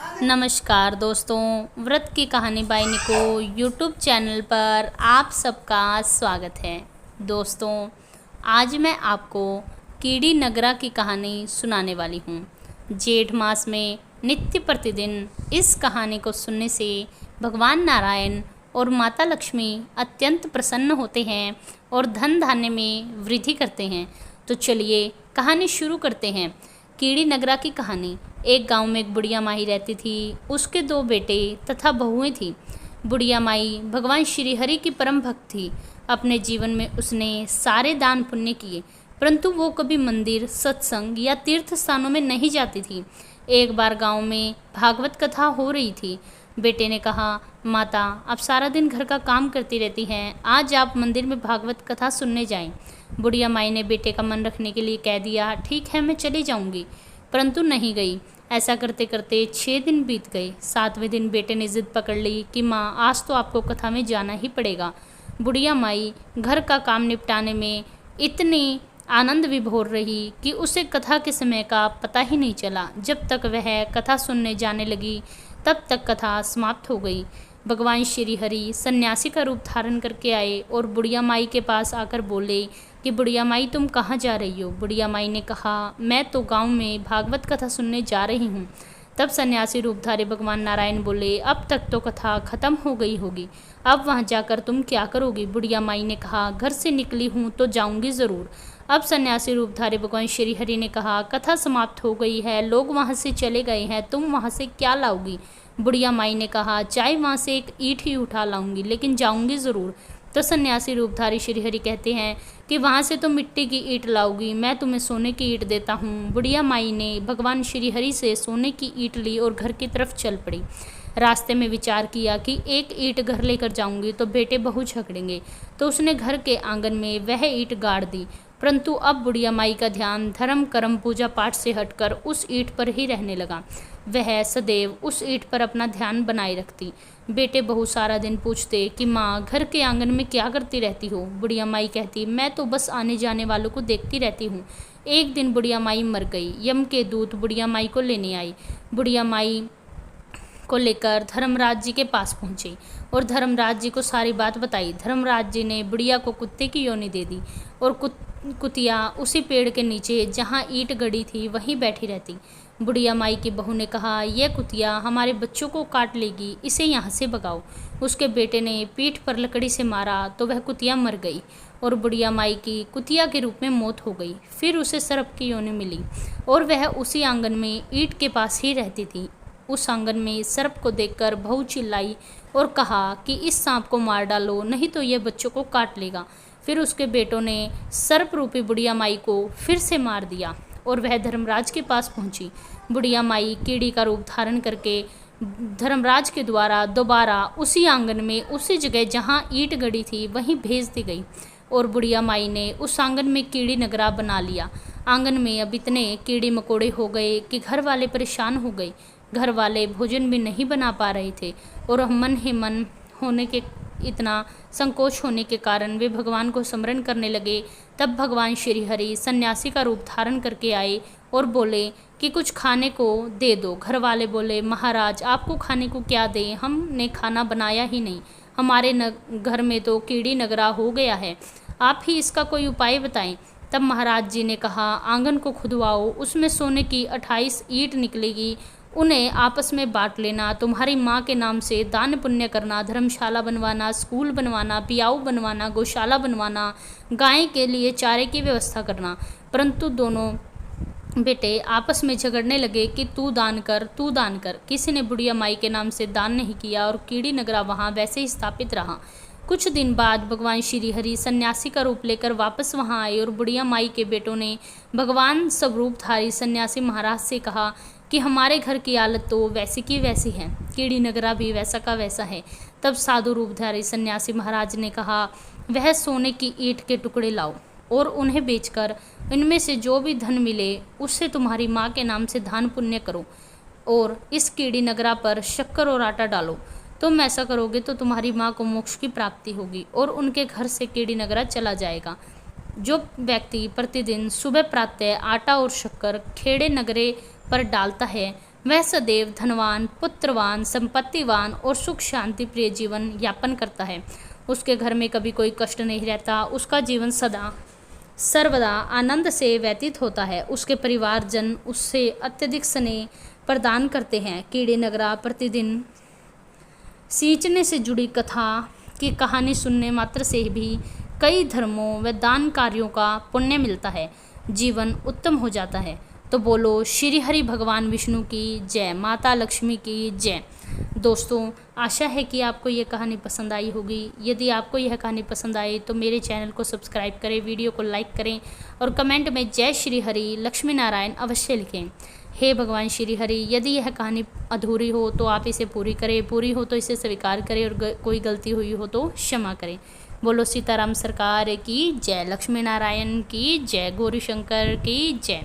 नमस्कार दोस्तों, व्रत की कहानी बाय निको यूट्यूब चैनल पर आप सबका स्वागत है। दोस्तों, आज मैं आपको कीड़ी नगरा की कहानी सुनाने वाली हूँ। जेठ मास में नित्य प्रतिदिन इस कहानी को सुनने से भगवान नारायण और माता लक्ष्मी अत्यंत प्रसन्न होते हैं और धन धान्य में वृद्धि करते हैं। तो चलिए कहानी शुरू करते हैं। कीड़ी नगरा की कहानी। एक गांव में एक बुढ़िया माई रहती थी। उसके 2 बेटे तथा बहुएं थी। बुढ़िया माई भगवान श्री हरि की परम भक्त थी। अपने जीवन में उसने सारे दान पुण्य किए, परंतु वो कभी मंदिर, सत्संग या तीर्थ स्थानों में नहीं जाती थी। एक बार गांव में भागवत कथा हो रही थी। बेटे ने कहा, माता आप सारा दिन घर का काम करती रहती हैं, आज आप मंदिर में भागवत कथा सुनने जाएं। बुढ़िया माई ने बेटे का मन रखने के लिए कह दिया, ठीक है मैं चली जाऊंगी, परंतु नहीं गई। ऐसा करते करते 6 दिन बीत गए। 7वें दिन बेटे ने जिद पकड़ ली कि माँ आज तो आपको कथा में जाना ही पड़ेगा। बुढ़िया माई घर का काम निपटाने में इतनी आनंद विभोर रही कि उसे कथा के समय का पता ही नहीं चला। जब तक वह कथा सुनने जाने लगी तब तक कथा समाप्त हो गई। भगवान श्री हरि सन्यासी का रूप धारण करके आए और बुढ़िया माई के पास आकर बोले कि बुढ़िया माई तुम कहाँ जा रही हो। बुढ़िया माई ने कहा, मैं तो गांव में भागवत कथा सुनने जा रही हूँ। तब सन्यासी रूपधारी भगवान नारायण बोले, अब तक तो कथा खत्म हो गई होगी, अब वहाँ जाकर तुम क्या करोगी। बुढ़िया माई ने कहा, घर से निकली हूँ तो जाऊँगी ज़रूर। अब सन्यासी रूपधारी भगवान श्री हरि ने कहा, कथा समाप्त हो गई है, लोग वहाँ से चले गए हैं, तुम वहाँ से क्या लाओगी। बुढ़िया माई ने कहा, चाहे वहाँ से एक ईंट ही उठा लाऊंगी, लेकिन जाऊंगी ज़रूर। तो सन्यासी रूपधारी श्रीहरि कहते हैं कि वहाँ से तो मिट्टी की ईंट लाओगी, मैं तुम्हें सोने की ईंट देता हूँ। बुढ़िया माई ने भगवान श्रीहरि से सोने की ईंट ली और घर की तरफ चल पड़ी। रास्ते में विचार किया कि एक ईंट घर लेकर जाऊंगी तो बेटे बहु झगड़ेंगे, तो उसने घर के आंगन में वह ईंट गाड़ दी। परंतु अब बुढ़िया माई का ध्यान धर्म कर्म पूजा पाठ से हटकर उस ईंट पर ही रहने लगा। वह सदैव उस ईंट पर अपना ध्यान बनाए रखती। बेटे बहु सारा दिन पूछते कि माँ घर के आंगन में क्या करती रहती हो। बुढ़िया माई कहती, मैं तो बस आने जाने वालों को देखती रहती हूँ। एक दिन बुढ़िया माई मर गई। यम के दूत बुढ़िया माई को लेने आई। बुढ़िया माई को लेकर धर्मराज जी के पास पहुंचे और धर्मराज जी को सारी बात बताई। धर्मराज जी ने बुढ़िया को कुत्ते की योनि दे दी और कुतिया उसी पेड़ के नीचे जहाँ ईंट गड़ी थी वहीं बैठी रहती। बुढ़िया माई की बहू ने कहा, यह कुतिया हमारे बच्चों को काट लेगी, इसे यहाँ से भगाओ। उसके बेटे ने पीठ पर लकड़ी से मारा तो वह कुतिया मर गई और बुढ़िया माई की कुतिया के रूप में मौत हो गई। फिर उसे सर्प की योनि मिली और वह उसी आंगन में ईंट के पास ही रहती थी। उस आंगन में सर्प को देखकर बहू चिल्लाई और कहा कि इस सांप को मार डालो, नहीं तो यह बच्चों को काट लेगा। फिर उसके बेटों ने सर्प रूपी बुढ़िया माई को फिर से मार दिया और वह धर्मराज के पास पहुंची। बुढ़िया माई कीड़ी का रूप धारण करके धर्मराज के द्वारा दोबारा उसी आंगन में उसी जगह जहां ईंट गड़ी थी वहीं भेज दी गई और बुढ़िया माई ने उस आंगन में कीड़ी नगरा बना लिया। आंगन में अब इतने कीड़े मकोड़े हो गए कि घर वाले परेशान हो गए। घर वाले भोजन भी नहीं बना पा रहे थे और मन ही मन होने के इतना संकोच होने के कारण वे भगवान को स्मरण करने लगे। तब भगवान श्री हरि सन्यासी का रूप धारण करके आए और बोले कि कुछ खाने को दे दो। घर वाले बोले, महाराज आपको खाने को क्या दें, हमने खाना बनाया ही नहीं, हमारे घर में तो कीड़ी नगरा हो गया है, आप ही इसका कोई उपाय बताएं। तब महाराज जी ने कहा, आंगन को खुदवाओ, उसमें सोने की 28 ईंट निकलेगी, उन्हें आपस में बांट लेना। तुम्हारी माँ के नाम से दान पुण्य करना, धर्मशाला बनवाना, स्कूल बनवाना, पियाऊ बनवाना, गौशाला बनवाना, गाय के लिए चारे की व्यवस्था करना। परंतु दोनों बेटे आपस में झगड़ने लगे कि तू दान कर, तू दान कर। किसी ने बुढ़िया माई के नाम से दान नहीं किया और कीड़ी नगरा वहाँ वैसे ही स्थापित रहा। कुछ दिन बाद भगवान श्री हरि सन्यासी का रूप लेकर वापस वहां आए और बुढ़िया माई के बेटों ने भगवान स्वरूपधारी सन्यासी महाराज से कहा कि हमारे घर की हालत तो वैसी की वैसी है, कीड़ी नगरा भी वैसा का वैसा है। तब साधु रूपधारी सन्यासी महाराज ने कहा, वह सोने की ईंट के टुकड़े लाओ और उन्हें बेचकर इनमें से जो भी धन मिले उससे तुम्हारी माँ के नाम से दान पुण्य करो और इस कीड़ी नगरा पर शक्कर और आटा डालो। तुम ऐसा करोगे तो तुम्हारी माँ को मोक्ष की प्राप्ति होगी और उनके घर से कीड़ी नगरा चला जाएगा। जो व्यक्ति प्रतिदिन सुबह प्रातः आटा और शक्कर खेड़े नगरे पर डालता है वह सदैव धनवान, पुत्रवान, संपत्तिवान और सुख शांति प्रिय जीवन यापन करता है। उसके घर में कभी कोई कष्ट नहीं रहता। उसका जीवन सदा सर्वदा आनंद से व्यतीत होता है। उसके परिवारजन उससे अत्यधिक स्नेह प्रदान करते हैं। कीड़ी नगरा प्रतिदिन सींचने से जुड़ी कथा की कहानी सुनने मात्र से भी कई धर्मों व दान कार्यों का पुण्य मिलता है। जीवन उत्तम हो जाता है। तो बोलो श्री हरि भगवान विष्णु की जय, माता लक्ष्मी की जय। दोस्तों, आशा है कि आपको ये कहानी पसंद आई होगी। यदि आपको यह कहानी पसंद आई तो मेरे चैनल को सब्सक्राइब करें, वीडियो को लाइक करें और कमेंट में जय श्री हरि लक्ष्मी नारायण अवश्य लिखें। हे भगवान श्री हरि, यदि यह कहानी अधूरी हो तो आप इसे पूरी करें, पूरी हो तो इसे स्वीकार करें और कोई गलती हुई हो तो क्षमा करें। बोलो सीताराम सरकार की जय, लक्ष्मी नारायण की जय, गौरी शंकर की जय।